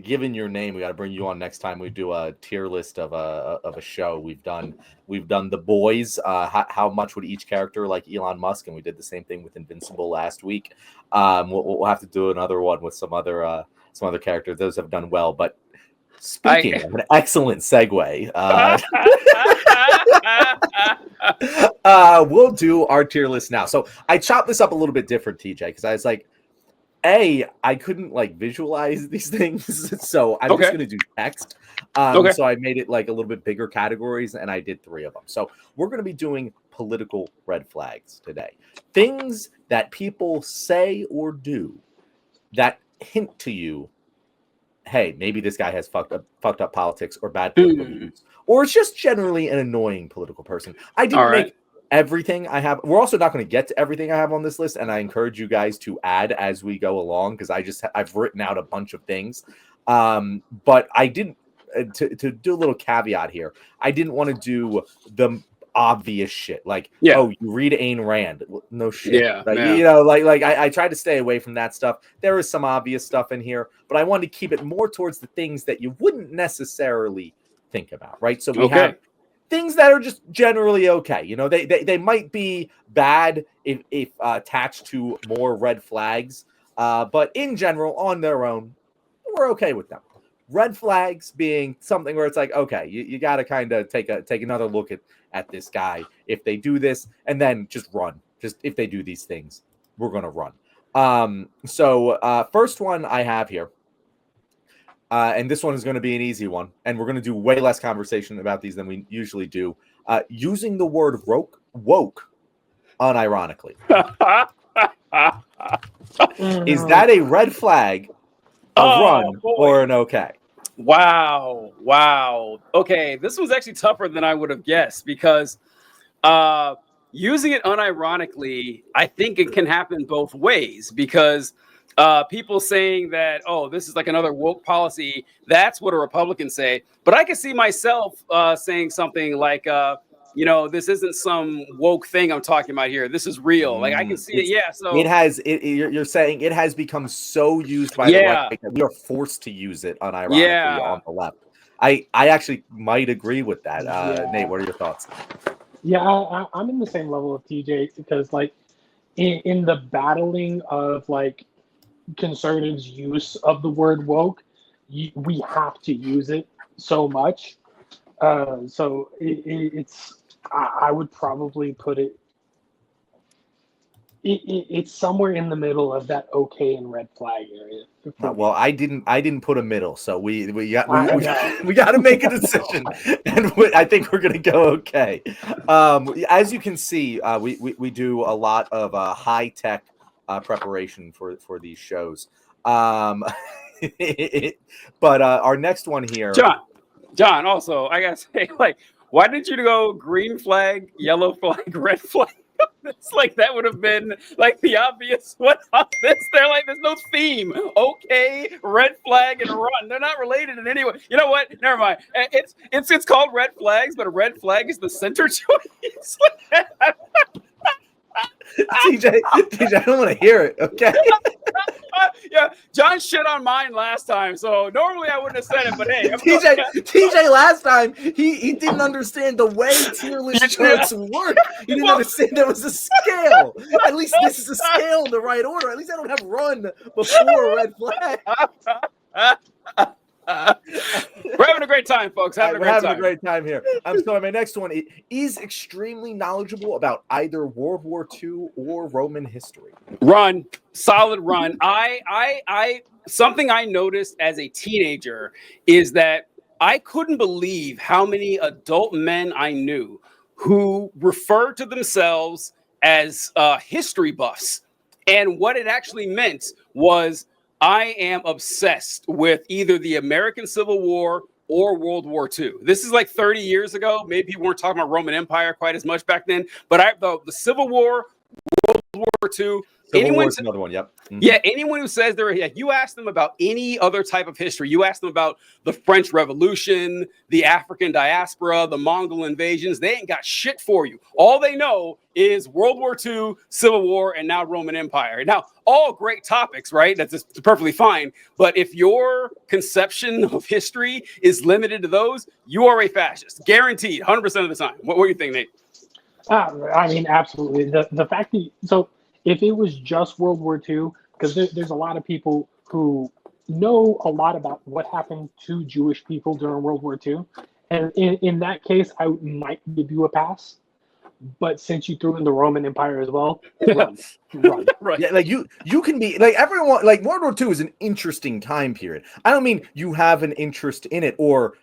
given your name, we got to bring you on next time we do a tier list of a show. We've done The Boys. How much would each character like Elon Musk? And we did the same thing with Invincible last week. We'll have to do another one with some other characters. Those have done well. But speaking of an excellent segue, we'll do our tier list now. So I chopped this up a little bit different, TJ, because I was like, I couldn't like visualize these things, so I'm just gonna do text. So I made it like a little bit bigger categories, and I did 3 of them. So we're gonna be doing political red flags today. Things that people say or do that hint to you, hey, maybe this guy has fucked up politics or bad political views, or it's just generally an annoying political person. I didn't make everything I have. We're also not going to get to everything I have on this list, and I encourage you guys to add as we go along, because I've written out a bunch of things. But I didn't to do a little caveat here. I didn't want to do the obvious shit like, oh, you read Ayn Rand. No shit. I tried to stay away from that stuff. There is some obvious stuff in here, but I wanted to keep it more towards the things that you wouldn't necessarily think about, right? So we have things that are just generally okay. You know, they might be bad if attached to more red flags, but in general, on their own, we're okay with them. Red flags being something where it's like, okay, you got to kind of take another look at this guy if they do this, and then just run. Just if they do these things, we're gonna run. So first one I have here. And this one is going to be an easy one. And we're going to do way less conversation about these than we usually do. Using the word woke unironically. Is that a red flag, a run, or an okay? Wow. Okay, this was actually tougher than I would have guessed, because using it unironically, I think it can happen both ways, because people saying that, oh, this is like another woke policy, that's what a Republican say. But I can see myself saying something like, this isn't some woke thing I'm talking about here. This is real. Like, I can see it. Yeah. So you're saying it has become so used by the right that we are forced to use it unironically on the left. I actually might agree with that. Nate, what are your thoughts? Yeah, I'm in the same level of TJ, because like in the battling of like conservatives' use of the word woke, we have to use it so much. So it's I would probably put it's somewhere in the middle of that okay and red flag area. Well, I didn't put a middle, so we got to make a decision, and I think we're gonna go okay. As you can see, we do a lot of high tech preparation for these shows. But our next one here, John. Also, I gotta say, like, why did you go green flag, yellow flag, red flag? It's like that would have been like the obvious one on this. They're like, there's no theme. Okay, red flag and run. They're not related in any way. You know what? Never mind. It's called red flags, but a red flag is the center choice. TJ, I don't want to hear it. Okay. Yeah, John shit on mine last time, so normally I wouldn't have said it, but hey, TJ last time he didn't understand the way tier list charts work. He didn't understand there was a scale. At least this is a scale in the right order. At least I don't have run before red flag. We're having a great time, folks. We're having a great time here. So my next one is extremely knowledgeable about either World War II or Roman history. Run, solid run. I something I noticed as a teenager is that I couldn't believe how many adult men I knew who referred to themselves as history buffs, and what it actually meant was, I am obsessed with either the American Civil War or World War II. This is like 30 years ago. Maybe people weren't talking about Roman Empire quite as much back then, but the Civil War, World War II. Civil War is another one. Yep. Mm-hmm. Yeah, anyone who says they're like, you ask them about any other type of history, you ask them about the French Revolution, the African diaspora, the Mongol invasions, they ain't got shit for you. All they know is World War II, Civil War, and now Roman Empire. Now, all great topics, right? That's just perfectly fine. But if your conception of history is limited to those, you are a fascist, guaranteed, 100% of the time. What do you think, Nate? I mean, absolutely. The fact that if it was just World War II, because there's a lot of people who know a lot about what happened to Jewish people during World War II, and in that case, I might give you a pass. But since you threw in the Roman Empire as well, run. Right. Yeah, like you can be like everyone. Like World War II is an interesting time period. I don't mean you have an interest in it, or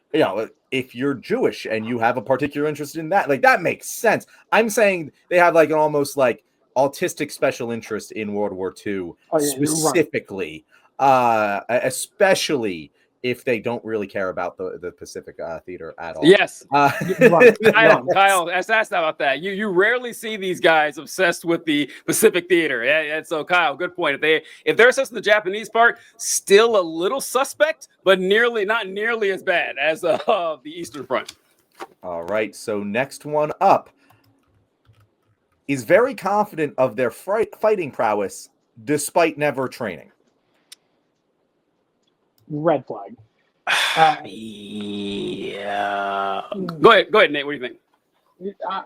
if you're Jewish and you have a particular interest in that, like that makes sense. I'm saying they have like an almost like autistic special interest in World War II specifically, especially if they don't really care about the Pacific theater at all. Yes. Kyle, ask about that. You rarely see these guys obsessed with the Pacific theater. Yeah, so Kyle, good point. If they're obsessed with the Japanese part, still a little suspect, but not nearly as bad as the Eastern Front. All right. So next one up is very confident of their fighting prowess despite never training. Red flag. Yeah. Go ahead, Nate. What do you think?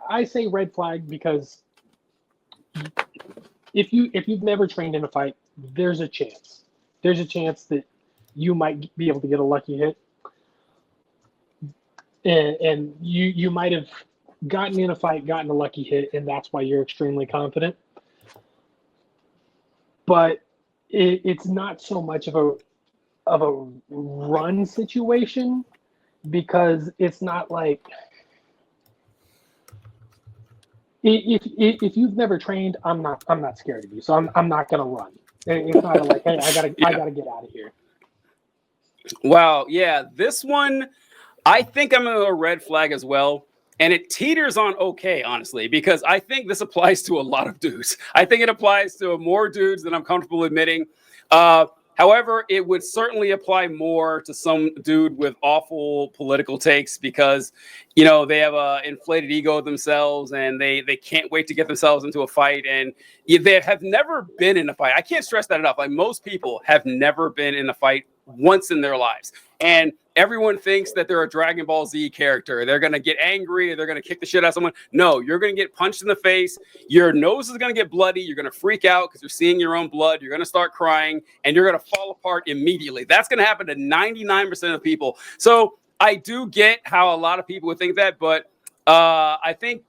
I say red flag because if you've never trained in a fight, there's a chance that you might be able to get a lucky hit, and you might have gotten in a fight, gotten a lucky hit, and that's why you're extremely confident. But it's not so much of a run situation, because it's not like if you've never trained, I'm not scared of you, so I'm not gonna run. It's not like, hey, I gotta get out of here. Wow, yeah, this one I think I'm a red flag as well. And it teeters on okay, honestly, because I think this applies to a lot of dudes. I think it applies to more dudes than I'm comfortable admitting. However, it would certainly apply more to some dude with awful political takes because, they have an inflated ego of themselves and they can't wait to get themselves into a fight. And they have never been in a fight. I can't stress that enough. Like most people have never been in a fight once in their lives. And everyone thinks that they're a Dragon Ball Z character. They're going to get angry. They're going to kick the shit out of someone. No, you're going to get punched in the face. Your nose is going to get bloody. You're going to freak out because you're seeing your own blood. You're going to start crying and you're going to fall apart immediately. That's going to happen to 99% of people. So I do get how a lot of people would think that, but I think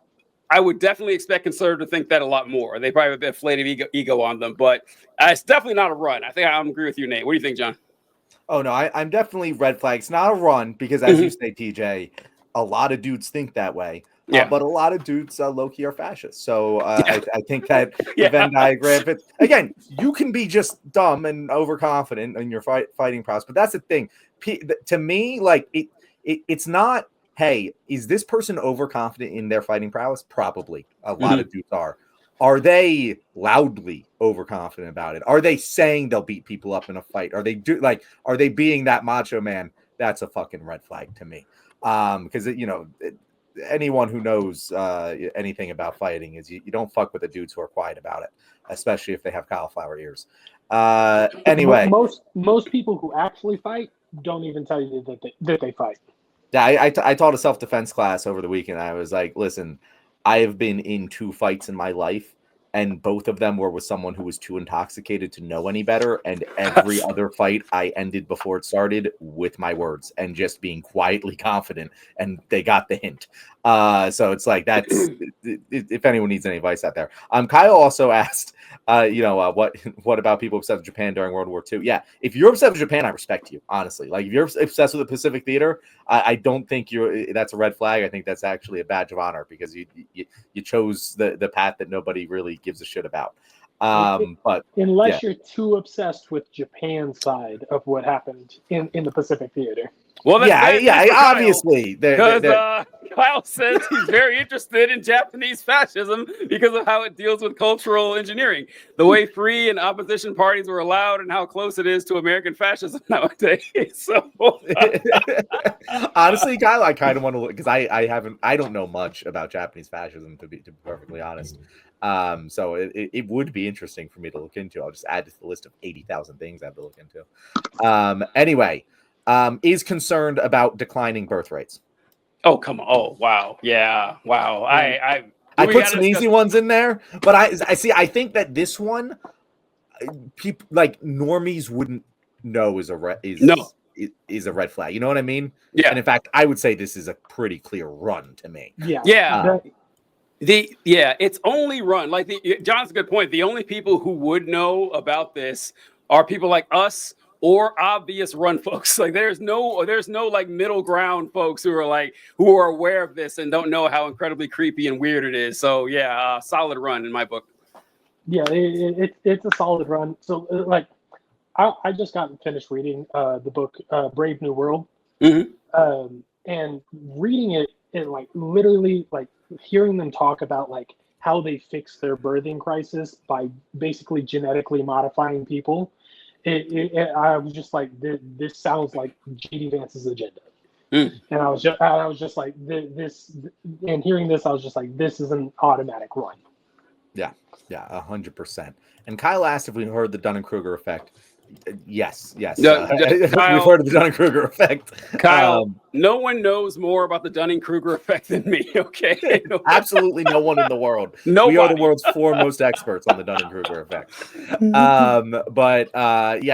I would definitely expect conservatives to think that a lot more. They probably have a inflated ego on them, but it's definitely not a run. I think I agree with you, Nate. What do you think, John? Oh, no, I'm definitely red flag. It's not a run because, as you say, TJ, a lot of dudes think that way. Yeah. But a lot of dudes low-key are fascists. So I think that the Venn diagram, but again, you can be just dumb and overconfident in your fighting process. But that's the thing. To me, like, it's not, hey, is this person overconfident in their fighting prowess? Probably. A lot of dudes are. Are they loudly overconfident about it? Are they saying they'll beat people up in a fight? Are they being that macho man? That's a fucking red flag to me. Because anyone who knows anything about fighting is you don't fuck with the dudes who are quiet about it, especially if they have cauliflower ears. Anyway, most people who actually fight don't even tell you that they fight. Yeah, I taught a self-defense class over the weekend. I was like, listen, I have been in 2 fights in my life, and both of them were with someone who was too intoxicated to know any better. And every other fight I ended before it started with my words and just being quietly confident. And they got the hint. So it's like, that's, if anyone needs any advice out there. Kyle also asked, what about people obsessed with Japan during World War II? Yeah, if you're obsessed with Japan, I respect you, honestly. Like, if you're obsessed with the Pacific theater, I don't think that's a red flag. I think that's actually a badge of honor because you chose the path that nobody really gives a shit about. But unless you're too obsessed with Japan's side of what happened in the Pacific Theater. Well, obviously. Because Kyle says he's very interested in Japanese fascism because of how it deals with cultural engineering, the way free and opposition parties were allowed, and how close it is to American fascism nowadays. So, honestly, Kyle, I kind of want to look because I don't know much about Japanese fascism to be perfectly honest. So it would be interesting for me to look into. I'll just add to the list of 80,000 things I have to look into. Anyway. Is concerned about declining birth rates. Oh, come on. Oh, wow. Yeah. Wow. I put some easy ones in there, but I see. I think that this one, people like normies wouldn't know is a red flag. You know what I mean? Yeah. And in fact, I would say this is a pretty clear run to me. Yeah. Yeah. It's only run. Like John's a good point. The only people who would know about this are people like us or obvious run folks. Like there's no like middle ground folks who are aware of this and don't know how incredibly creepy and weird it is. So yeah, solid run in my book. Yeah, it's a solid run. So like I just got finished reading the book Brave New World. Mm-hmm. And reading it like literally like hearing them talk about like how they fix their birthing crisis by basically genetically modifying people. I was just like, this sounds like J.D. Vance's agenda. And I was just like, this, and hearing this, I was just like, this is an automatic run. Yeah, 100%. And Kyle asked if we heard the Dunning-Kruger effect. Yes. Kyle, we've heard of the Dunning-Kruger effect. Kyle, no one knows more about the Dunning-Kruger effect than me, okay? Absolutely no one in the world. Nobody. We are the world's foremost experts on the Dunning-Kruger effect.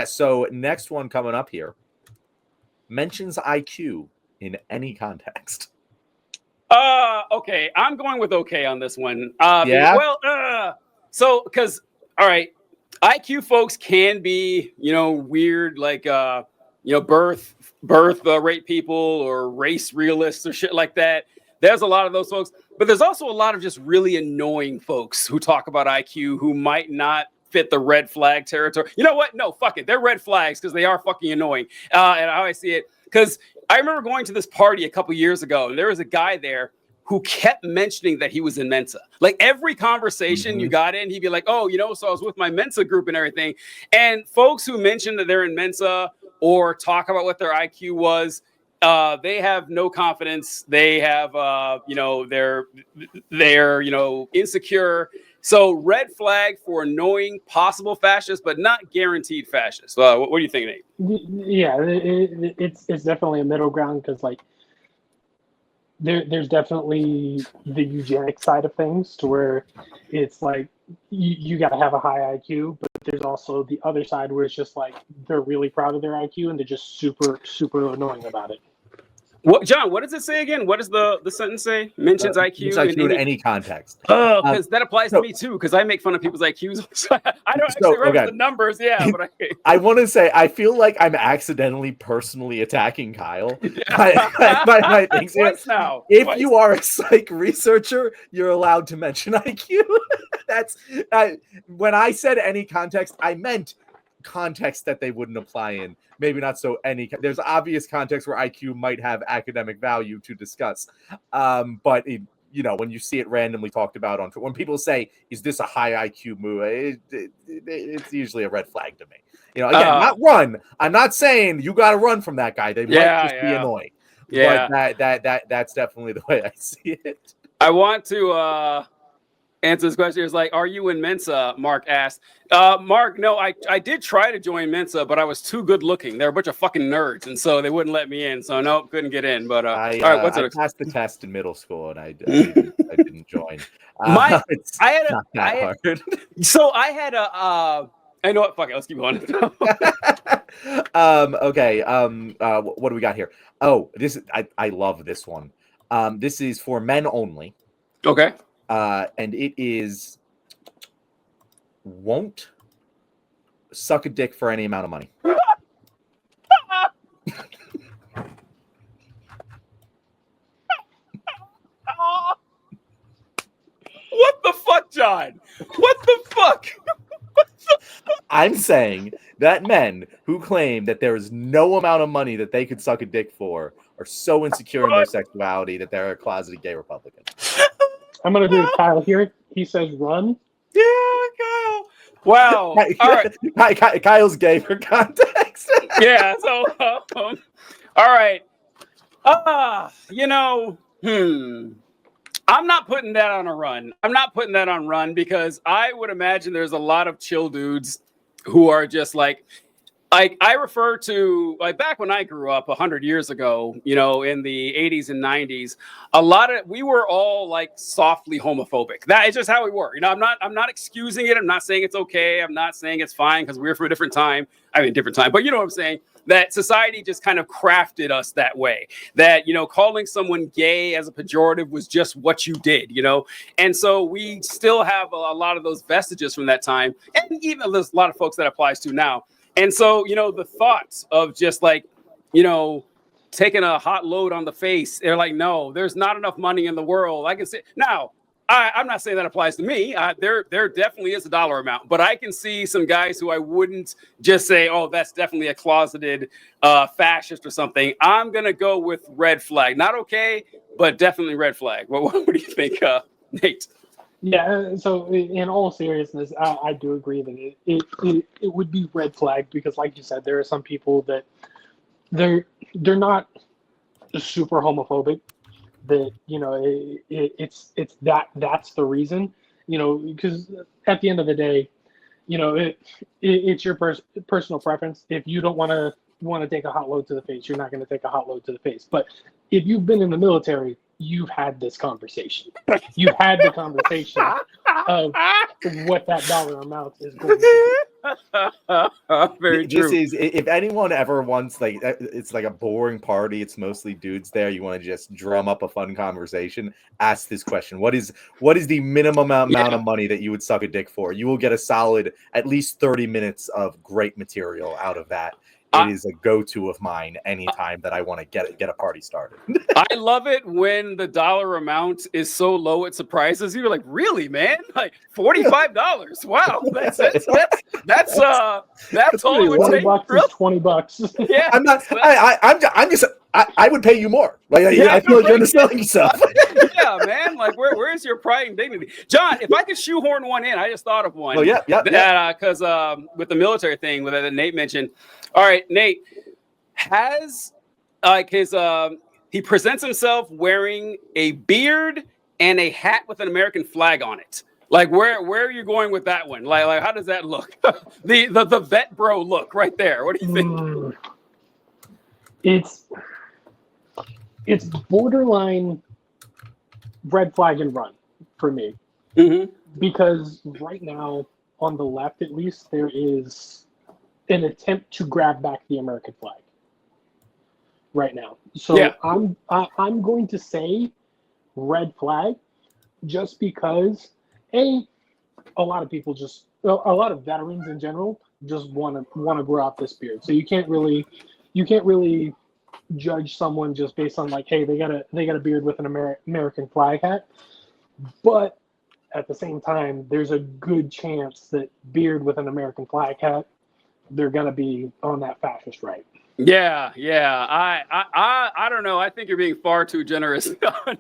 So next one coming up here mentions IQ in any context. Okay, I'm going with okay on this one. So because all right, IQ folks can be, weird, like, birth rate people or race realists or shit like that. There's a lot of those folks, but there's also a lot of just really annoying folks who talk about IQ who might not fit the red flag territory. You know what? No, fuck it. They're red flags because they are fucking annoying. And how I see it, because I remember going to this party a couple years ago, and there was a guy there who kept mentioning that he was in Mensa. Like every conversation you got in, he'd be like, oh, so I was with my Mensa group and everything. And folks who mention that they're in Mensa or talk about what their IQ was, they have no confidence. They have, they're insecure. So red flag for annoying possible fascists, but not guaranteed fascists. What do you think, Nate? Yeah, it's definitely a middle ground because like, there's definitely the eugenic side of things to where it's like you got to have a high IQ, but there's also the other side where it's just like they're really proud of their IQ and they're just super, super annoying about it. What, John, what does it say again? What does the sentence say? Mentions IQ in any context. Oh, because that applies to me too, because I make fun of people's IQs. I don't actually remember the numbers, but I want to say, I feel like I'm accidentally personally attacking Kyle. My things here. Now. If you are a psych researcher, you're allowed to mention IQ. That's when I said any context, I meant context that they wouldn't apply in. Maybe not so any. There's obvious context where IQ might have academic value to discuss, but when you see it randomly talked about on when people say, "Is this a high IQ move?" It's usually a red flag to me. Again, not run. I'm not saying you got to run from that guy. They might just be annoying. Yeah, but that's definitely the way I see it. I want to answer this question. It's like, are you in Mensa? Mark asked. Mark, no, I did try to join Mensa, but I was too good looking. They're a bunch of fucking nerds, and so they wouldn't let me in. So nope, couldn't get in. But all right, what's it? I passed the test in middle school, and I didn't join. I know what. Fuck it. Let's keep going. Okay. What do we got here? Oh, I love this one. This is for men only. Okay. And it is won't suck a dick for any amount of money. What the fuck, John? What the fuck? I'm saying that men who claim that there is no amount of money that they could suck a dick for are so insecure in their sexuality that they're a closeted gay Republican. I'm going to do Kyle here. He says run. Yeah, Kyle. Wow. All right. Kyle's gay for context. Yeah. So, all right. I'm not putting that on a run. I'm not putting that on run because I would imagine there's a lot of chill dudes who are just like I refer to like back when I grew up 100 years ago, in the 80s and 90s, we were all like softly homophobic. That is just how we were. I'm not excusing it. I'm not saying it's okay. I'm not saying it's fine because we're from a different time. I mean, different time, but you know what I'm saying? That society just kind of crafted us that way, that, calling someone gay as a pejorative was just what you did, and so we still have a lot of those vestiges from that time. And even there's a lot of folks that applies to now. And so, the thoughts of just like, taking a hot load on the face, they're like, no, there's not enough money in the world. I can say now, I'm not saying that applies to me. There definitely is a dollar amount, but I can see some guys who I wouldn't just say, oh, that's definitely a closeted fascist or something. I'm going to go with red flag. Not okay, but definitely red flag. What do you think, Nate? Yeah, so in all seriousness, I do agree that it would be red flag because, like you said, there are some people that they're not super homophobic. That it's that's the reason, because at the end of the day, it's your personal preference. If you don't want to take a hot load to the face, you're not going to take a hot load to the face. But if you've been in the military, you've had this conversation. You've had the conversation of what that dollar amount is going to be. Very true. If anyone ever wants, like, it's like a boring party, it's mostly dudes there, you want to just drum up a fun conversation, ask this question. What is the minimum amount of money that you would suck a dick for? You will get a solid at least 30 minutes of great material out of that. It is a go-to of mine anytime that I want to get a party started. I love it when the dollar amount is so low it surprises you. You're like, really, man? Like $45? Wow, that's all it would take. $20. Yeah, I'm not. I'm just. I would pay you more. Like, I feel like you're underselling yourself. Yeah, man. Like, where's your pride and dignity, John? If I could shoehorn one in, I just thought of one. Oh yeah. Because with the military thing that Nate mentioned. All right, Nate has he presents himself wearing a beard and a hat with an American flag on it. Like, where are you going with that one? Like how does that look? the vet bro look right there. What do you think? It's borderline red flag and run for me. Mm-hmm. Because right now, on the left at least, there is an attempt to grab back the American flag right now. So yeah. I'm going to say red flag just because a lot of people a lot of veterans in general just want to grow out this beard. So you can't really judge someone just based on like, hey, they got a beard with an American flag hat. But at the same time, there's a good chance that beard with an American flag hat, they're gonna be on that fascist right. Yeah. I don't know. I think you're being far too generous,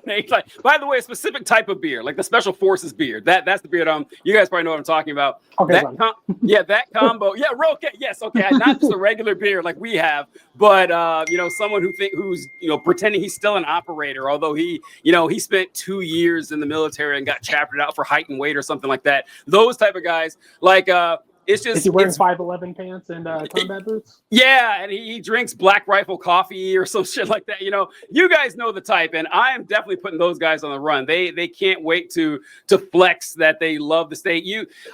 Nate. Like, by the way, a specific type of beard, like the Special Forces beard. That's the beard. You guys probably know what I'm talking about. Okay, that combo. Yeah, real okay. Yes, okay. Not just a regular beard like we have, but someone who's pretending he's still an operator, although he spent 2 years in the military and got chaptered out for height and weight or something like that. Those type of guys, like. It's just, is he wearing 5'11" pants and combat boots? Yeah, and he drinks Black Rifle coffee or some shit like that. You guys know the type, and I am definitely putting those guys on the run. They can't wait to flex that they love the state.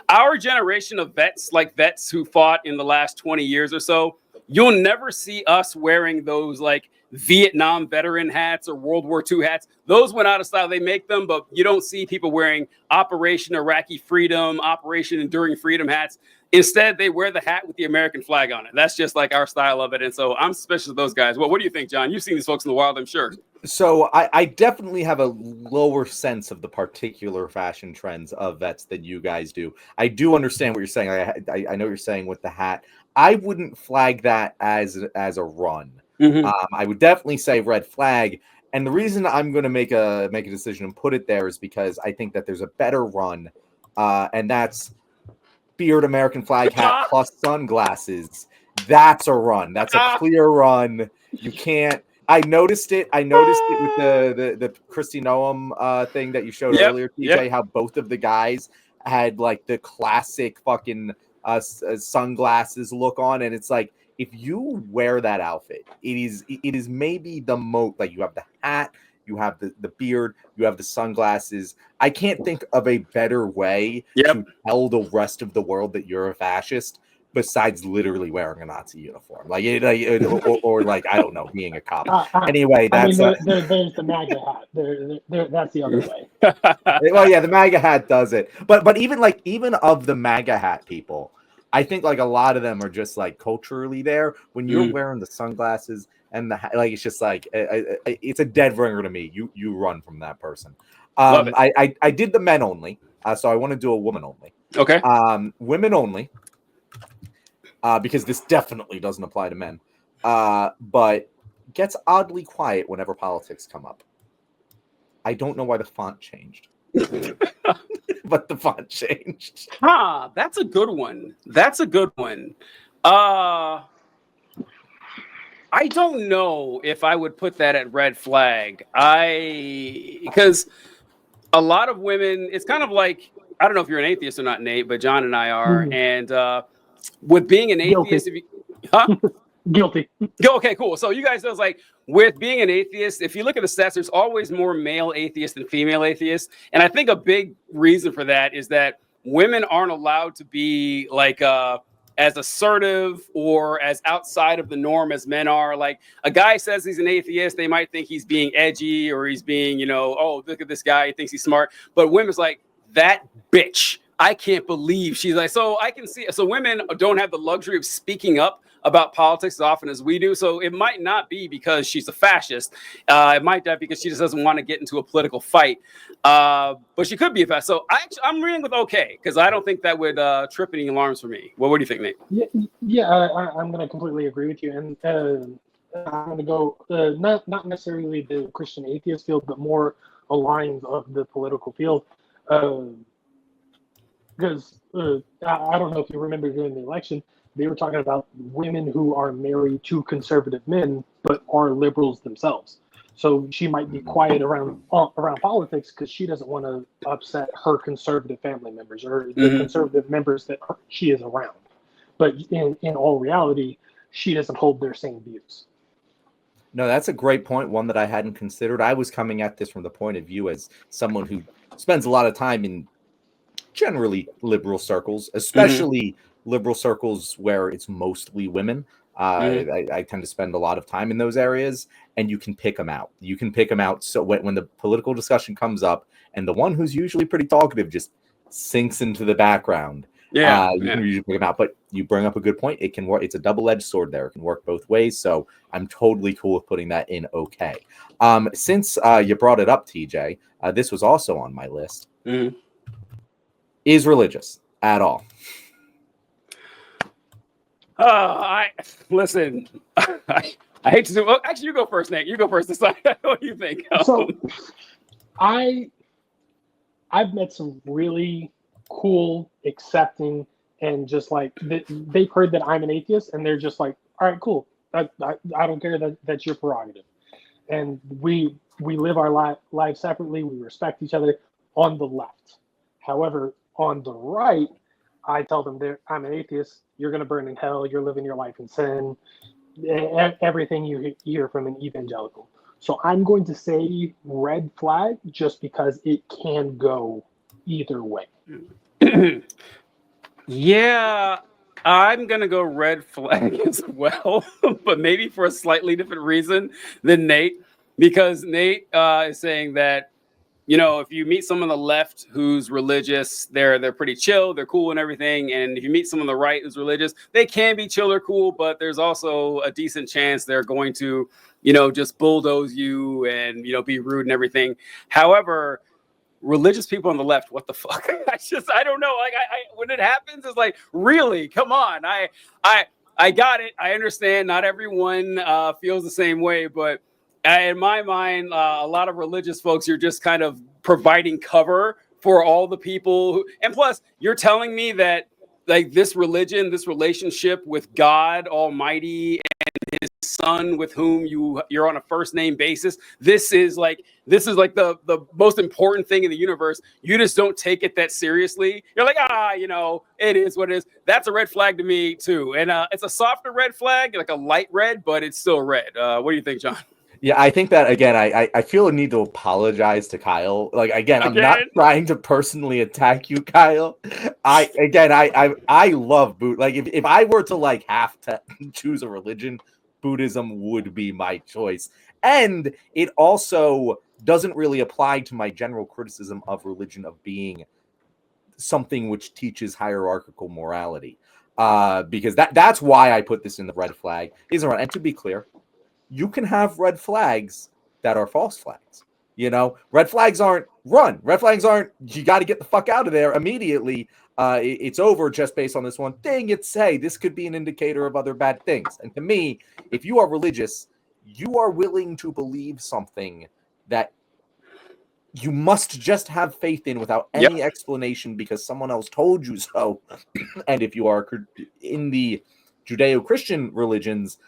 Our generation of vets who fought in the last 20 years or so, you'll never see us wearing those like Vietnam veteran hats or World War II hats. Those went out of style. They make them, but you don't see people wearing Operation Iraqi Freedom, Operation Enduring Freedom hats. Instead, they wear the hat with the American flag on it. That's just like our style of it. And so I'm suspicious of those guys. What do you think, John? You've seen these folks in the wild, I'm sure. So I definitely have a lower sense of the particular fashion trends of vets than you guys do. I do understand what you're saying. I know what you're saying with the hat. I wouldn't flag that as a run. Mm-hmm. I would definitely say red flag. And the reason I'm going to make a decision and put it there is because I think that there's a better run, and that's beard American flag hat plus sunglasses. That's a run. That's a clear run. You can't. I noticed it. I noticed it with the Christy Noam thing that you showed earlier, TJ. How both of the guys had like the classic fucking sunglasses look on, and it's like if you wear that outfit, it is maybe the most like you have the hat, you have the beard, you have the sunglasses. I can't think of a better way to tell the rest of the world that you're a fascist besides literally wearing a Nazi uniform, or like I don't know, being a cop. Anyway, that's there's the MAGA hat. That's the other way. Well, yeah, the MAGA hat does it, but even of the MAGA hat people, I think like a lot of them are just like culturally there. When you're wearing the sunglasses and the hat, like it's just like it's a dead ringer to me. You run from that person. I did the men only, so I want to do a woman only. Okay. Women only. Because this definitely doesn't apply to men, but gets oddly quiet whenever politics come up. I don't know why the font changed, but the font changed. That's a good one. That's a good one. I don't know if I would put that at red flag. Because a lot of women, it's kind of like, I don't know if you're an atheist or not, Nate, but John and I are, and with being an atheist, Guilty. Okay, cool. So you guys know, it's like with being an atheist, if you look at the stats, there's always more male atheists than female atheists. And I think a big reason for that is that women aren't allowed to be like as assertive or as outside of the norm as men are. Like a guy says he's an atheist, they might think he's being edgy or he's being, oh, look at this guy, he thinks he's smart. But women's like, that bitch. I can't believe she's like, so I can see, so women don't have the luxury of speaking up about politics as often as we do. So it might not be because she's a fascist. It might not be because she just doesn't want to get into a political fight. But she could be a fascist. So I'm reading with okay, because I don't think that would trip any alarms for me. Well, what do you think, Nate? Yeah, I'm going to completely agree with you. And I'm going to go not necessarily the Christian atheist field, but more aligned of the political field. Because I don't know if you remember during the election, they were talking about women who are married to conservative men, but are liberals themselves. So she might be quiet around politics because she doesn't want to upset her conservative family members or the conservative members that she is around. But in all reality, she doesn't hold their same views. No, that's a great point. One that I hadn't considered. I was coming at this from the point of view as someone who spends a lot of time in generally liberal circles, especially liberal circles where it's mostly women. I tend to spend a lot of time in those areas, and you can pick them out. You can pick them out. So when the political discussion comes up, and the one who's usually pretty talkative just sinks into the background, you can usually pick them out. But you bring up a good point. It can work. It's a double-edged sword there. It can work both ways. So I'm totally cool with putting that in okay. Since you brought it up, TJ, this was also on my list. Is religious at all? Listen. I hate to do. Well, actually, you go first, Nate. You go first. Decide what do you think. So, I've met some really cool, accepting, and just like they've heard that I'm an atheist, and they're just like, all right, cool. I don't care that's your prerogative, and we live our lives separately. We respect each other on the left. However, on the right, I tell them I'm an atheist. You're going to burn in hell. You're living your life in sin. Everything you hear from an evangelical. So I'm going to say red flag just because it can go either way. Yeah, I'm going to go red flag as well, but maybe for a slightly different reason than Nate, because Nate is saying that you know, if you meet someone on the left who's religious, they're pretty chill, they're cool and everything. And if you meet someone on the right who's religious, they can be chill or cool, but there's also a decent chance they're going to, you know, just bulldoze you and, you know, be rude and everything. However, religious people on the left, what the fuck? I don't know. Like when it happens, it's like, really, come on. I got it. I understand. Not everyone feels the same way, but in my mind, a lot of religious folks, you're just kind of providing cover for all the people who, and plus you're telling me that like this religion, this relationship with God Almighty and his son with whom you're on a first name basis, this is like the most important thing in the universe. You just don't take it that seriously. You're like, you know, it is what it is. That's a red flag to me too. And it's a softer red flag, like a light red, but it's still red. What do you think, John? Yeah, I think that, again, I feel a need to apologize to Kyle. Like, again, I'm not trying to personally attack you, Kyle. I love Buddhism. Like, if I were to, like, have to choose a religion, Buddhism would be my choice. And it also doesn't really apply to my general criticism of religion of being something which teaches hierarchical morality. Because that's why I put this in the red flag. And to be clear, you can have red flags that are false flags. You know, red flags aren't run. Red flags aren't, you got to get the fuck out of there immediately. It's over just based on this one thing. It's, hey, this could be an indicator of other bad things. And to me, if you are religious, you are willing to believe something that you must just have faith in without any explanation because someone else told you so. And if you are in the Judeo-Christian religions,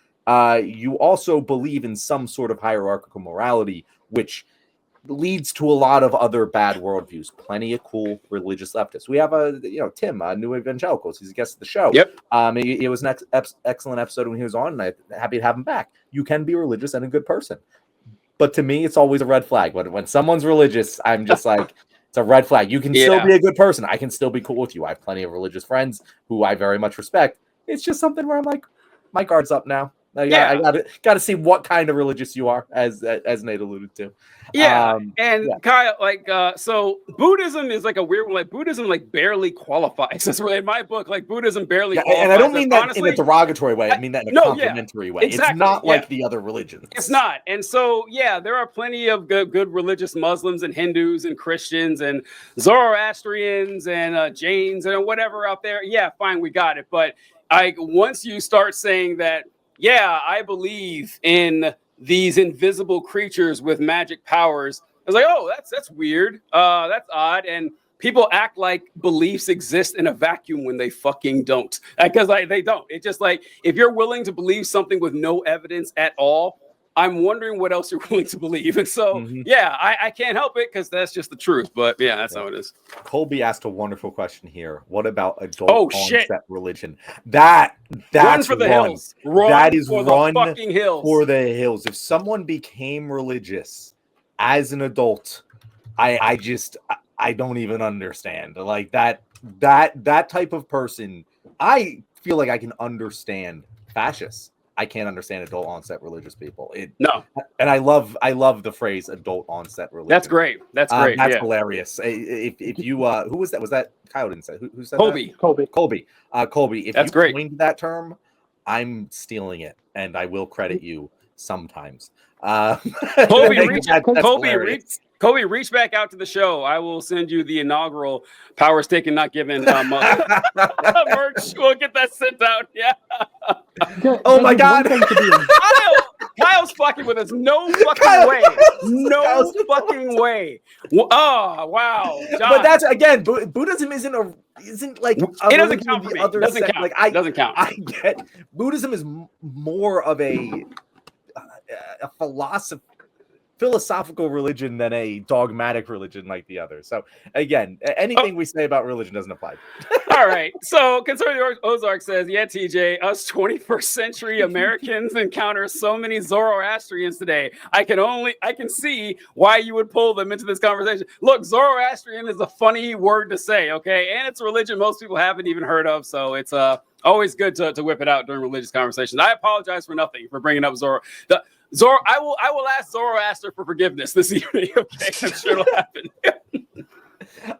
you also believe in some sort of hierarchical morality, which leads to a lot of other bad worldviews. Plenty of cool religious leftists. We have Tim, New Evangelicals. He's a guest of the show. Yep. It was an excellent episode when he was on, and I'm happy to have him back. You can be religious and a good person. But to me, it's always a red flag. When someone's religious, I'm just like, it's a red flag. You can still be a good person. I can still be cool with you. I have plenty of religious friends who I very much respect. It's just something where I'm like, my guard's up now. I got to see what kind of religious you are, as Nate alluded to. Kyle, so Buddhism is like a weird one. Like Buddhism, like barely qualifies. That's really in my book. Like Buddhism barely. qualifies. And I don't mean that honestly, in a derogatory way. I mean that in a complimentary way. Exactly, it's not like the other religions. It's not. And so there are plenty of good religious Muslims and Hindus and Christians and Zoroastrians and Jains and whatever out there. Yeah, fine, we got it. But once you start saying that, I believe in these invisible creatures with magic powers, I was like, oh, that's weird. That's odd. And people act like beliefs exist in a vacuum when they fucking don't. Because they don't. It's just like, if you're willing to believe something with no evidence at all, I'm wondering what else you're willing to believe. And so, I can't help it because that's just the truth. But that's how it is. Colby asked a wonderful question here. What about adult onset religion? That's run for the hills. That is for run the fucking hills. For the hills. If someone became religious as an adult, I don't even understand. Like that type of person, I feel like I can understand fascists. I can't understand adult onset religious people. And I love the phrase adult onset religion. That's great. That's hilarious. If you who was that? Was that Kyle didn't say? Who said Colby. that? Colby. If that's you great. Coined that term, I'm stealing it, and I will credit you sometimes. Colby, reach back out to the show. I will send you the inaugural Powers Taken Not Given merch. We'll get that sent out. Yeah. Oh my God. Kyle's fucking with us. No fucking way. No fucking way. Oh wow. John. But that's again, Buddhism isn't like it doesn't count for me. It doesn't count. Like doesn't count. I get Buddhism is more of a philosophical religion than a dogmatic religion like the other. So again, anything we say about religion doesn't apply. All right. So Conservative Ozark says, TJ, us 21st century Americans encounter so many Zoroastrians today. I can see why you would pull them into this conversation. Look, Zoroastrian is a funny word to say, okay? And it's a religion most people haven't even heard of. So it's always good to whip it out during religious conversations. I apologize for nothing for bringing up Zoro. I will ask Zoroaster for forgiveness this evening. Okay, I'm sure it'll happen.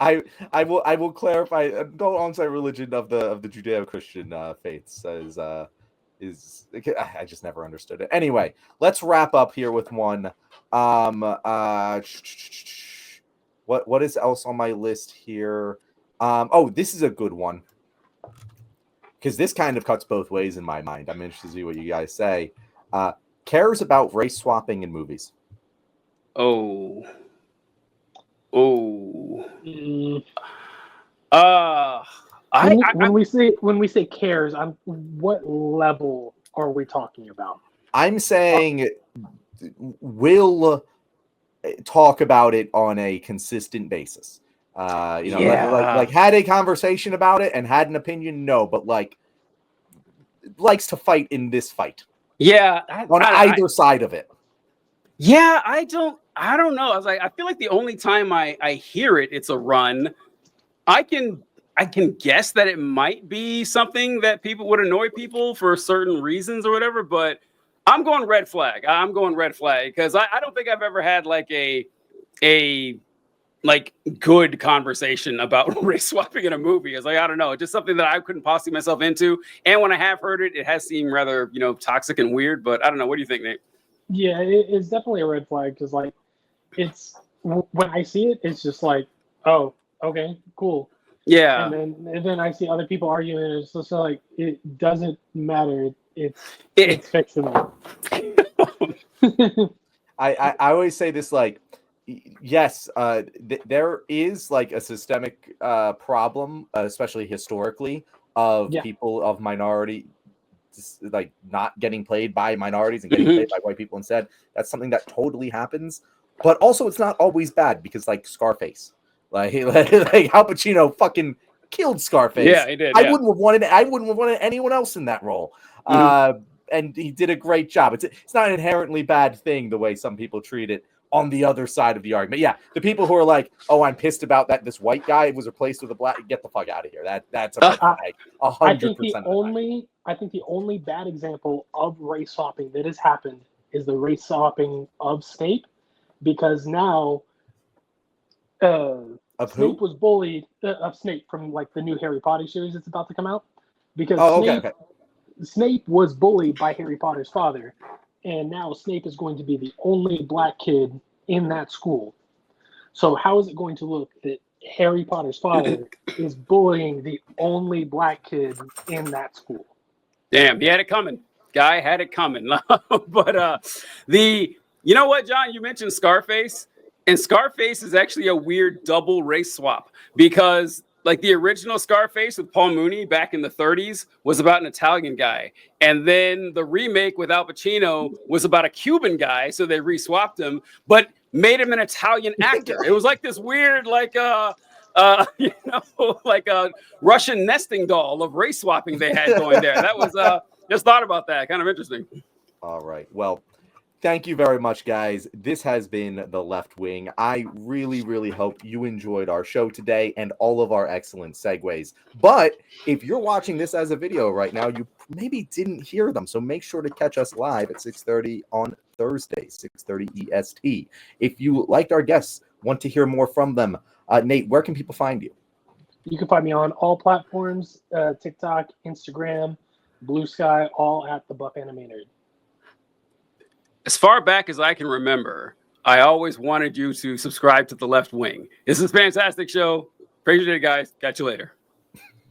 I will clarify. Don't on say religion of the Judeo-Christian faiths is I just never understood it. Anyway, let's wrap up here with one. What is else on my list here? Oh, this is a good one because this kind of cuts both ways in my mind. I'm interested to see what you guys say. Cares about race swapping in movies. When we say cares, what level are we talking about? I'm saying will talk about it on a consistent basis. Like had a conversation about it and had an opinion, no, but like likes to fight in this fight. Yeah, on either side of it. Yeah, I don't know. I feel like the only time I hear it, it's a run. I can guess that it might be something that people would annoy people for certain reasons or whatever, but I'm going red flag. I'm going red flag because I don't think I've ever had like a like good conversation about race swapping in a movie. It's like, I don't know, just something that I couldn't possibly myself into. And when I have heard it, it has seemed rather, toxic and weird, but I don't know. What do you think, Nate? Yeah, it's definitely a red flag because like it's when I see it, it's just like, oh, okay, cool. Yeah. And then I see other people arguing, and it's just like it doesn't matter. It's fictional. I always say this, like, yes, there is like a systemic problem, especially historically, of people of minority, like not getting played by minorities and getting played by white people instead. That's something that totally happens. But also, it's not always bad because, like, Scarface, like Al Pacino fucking killed Scarface. Yeah, he did. I wouldn't have wanted anyone else in that role. And he did a great job. It's not an inherently bad thing the way some people treat it on the other side of the argument. Yeah, the people who are like, "Oh, I'm pissed about that this white guy was replaced with a black," get the fuck out of here. That's a red flag. 100%. I think the only bad example of race swapping that has happened is the race swapping of Snape, because now Snape was bullied of Snape from like the new Harry Potter series that's about to come out, because Snape was bullied by Harry Potter's father, and now Snape is going to be the only black kid in that school. So how is it going to look that Harry Potter's father is bullying the only black kid in that school? Damn, he had it coming. Guy had it coming. But you know what, John? You mentioned Scarface, and Scarface is actually a weird double race swap, because like the original Scarface with Paul Mooney back in the 30s was about an Italian guy. And then the remake with Al Pacino was about a Cuban guy. So they re-swapped him, but made him an Italian actor. It was like this weird, like a Russian nesting doll of race swapping they had going there. That was, just thought about that. Kind of interesting. All right. Well, thank you very much, guys. This has been The Left Wing. I really, really hope you enjoyed our show today and all of our excellent segues. But if you're watching this as a video right now, you maybe didn't hear them. So make sure to catch us live at 6:30 on Thursday, 6:30 EST. If you liked our guests, want to hear more from them, Nate, where can people find you? You can find me on all platforms, TikTok, Instagram, Blue Sky, all at The Buff Animated. As far back as I can remember, I always wanted you to subscribe to The Left Wing. This is a fantastic show. Appreciate it, guys. Catch you later.